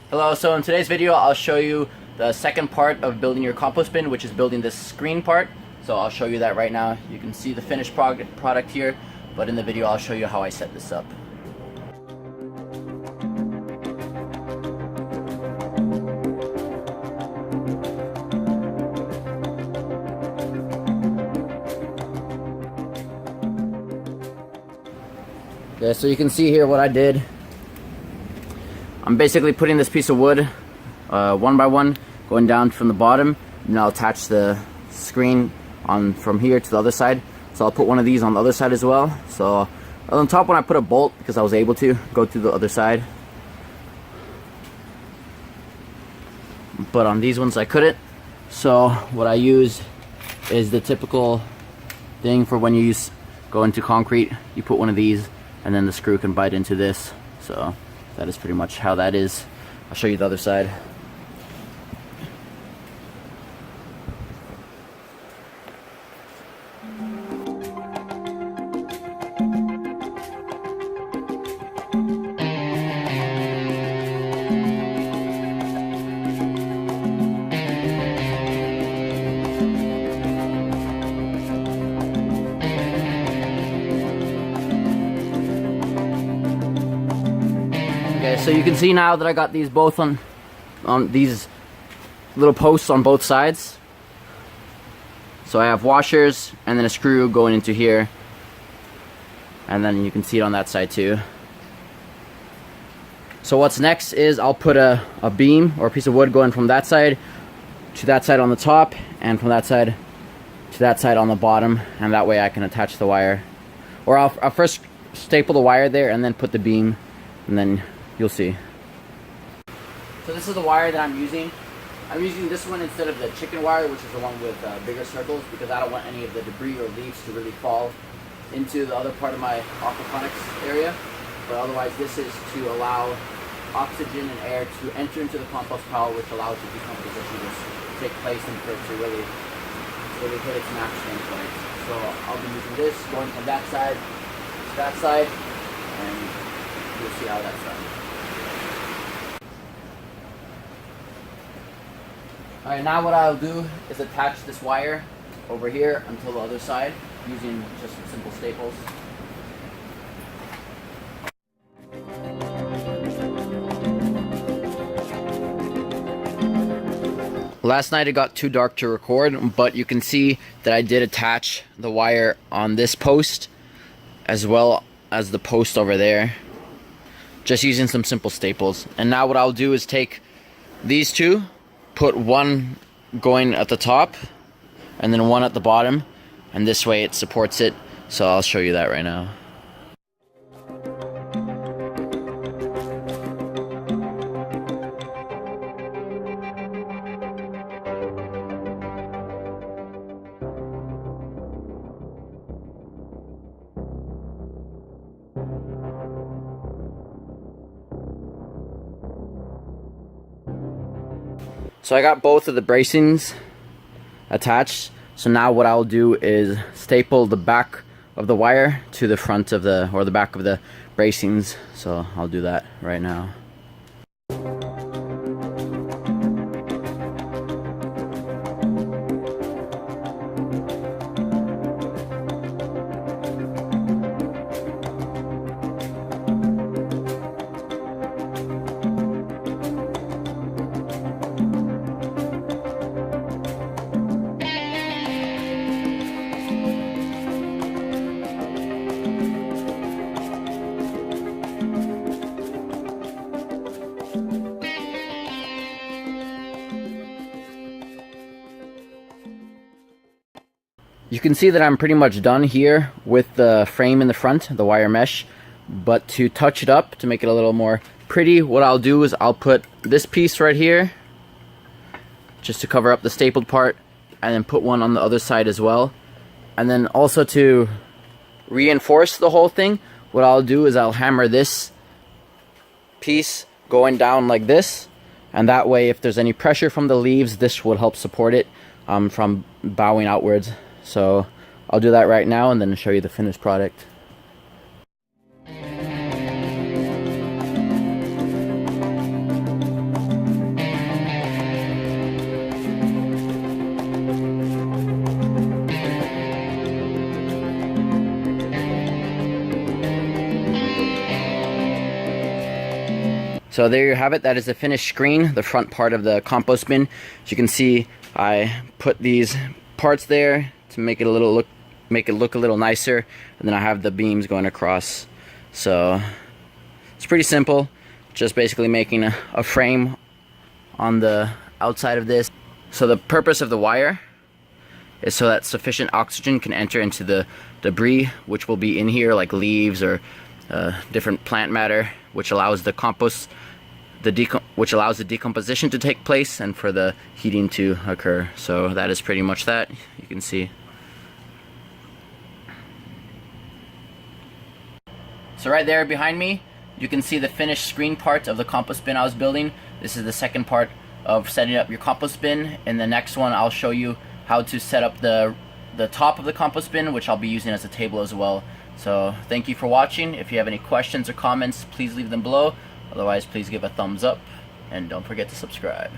Hello, so in today's video I'll show you the second part of building your compost bin, which is building this screen part. So I'll show you that right now. You can see the finished product here, but in the video I'll show you how I set this up. Okay, so you can see here what I did. I'm basically putting this piece of wood one by one, going down from the bottom, and I'll attach the screen on from here to the other side. So I'll put one of these on the other side as well. So on top one I put a bolt because I was able to go through the other side, but on these ones I couldn't. So what I use is the typical thing for when you go into concrete. You put one of these and then the screw can bite into this. So that is pretty much how that is. I'll show you the other side. Okay, so you can see now that I got these both on these little posts on both sides. So I have washers and then a screw going into here, and then you can see it on that side too. So what's next is I'll put a beam or a piece of wood going from that side to that side on the top, and from that side to that side on the bottom, and that way I can attach the wire. Or I'll first staple the wire there and then put the beam, and then you'll see. So this is the wire that I'm using. I'm using this one instead of the chicken wire, which is the one with bigger circles, because I don't want any of the debris or leaves to really fall into the other part of my aquaponics area. But otherwise this is to allow oxygen and air to enter into the compost pile, which allows the decomposition to take place and for it to really hit its maximum point. So I'll be using this, going from that side to that side, and you'll see how that's done. Alright, now what I'll do is attach this wire over here until the other side using just some simple staples. Last night it got too dark to record, but you can see that I did attach the wire on this post as well as the post over there, just using some simple staples. And now what I'll do is take these two, put one going at the top and then one at the bottom, and this way it supports it. So I'll show you that right now. So I got both of the bracings attached. So now what I'll do is staple the back of the wire to the front of the, or the back of the bracings. So I'll do that right now. You can see that I'm pretty much done here with the frame in the front, the wire mesh. But to touch it up, to make it a little more pretty, what I'll do is I'll put this piece right here, just to cover up the stapled part, and then put one on the other side as well. And then also to reinforce the whole thing, what I'll do is I'll hammer this piece going down like this, and that way if there's any pressure from the leaves, this will help support it from bowing outwards. So I'll do that right now and then show you the finished product. So there you have it. That is the finished screen, the front part of the compost bin. As you can see, I put these parts there to make it look a little nicer, and then I have the beams going across. So it's pretty simple, just basically making a frame on the outside of this. So the purpose of the wire is so that sufficient oxygen can enter into the debris which will be in here, like leaves or different plant matter, which allows the compost, which allows the decomposition to take place and for the heating to occur. So that is pretty much that. You can see. So right there behind me, you can see the finished screen part of the compost bin I was building. This is the second part of setting up your compost bin. In the next one, I'll show you how to set up the top of the compost bin, which I'll be using as a table as well. So thank you for watching. If you have any questions or comments, please leave them below. Otherwise, please give a thumbs up and don't forget to subscribe.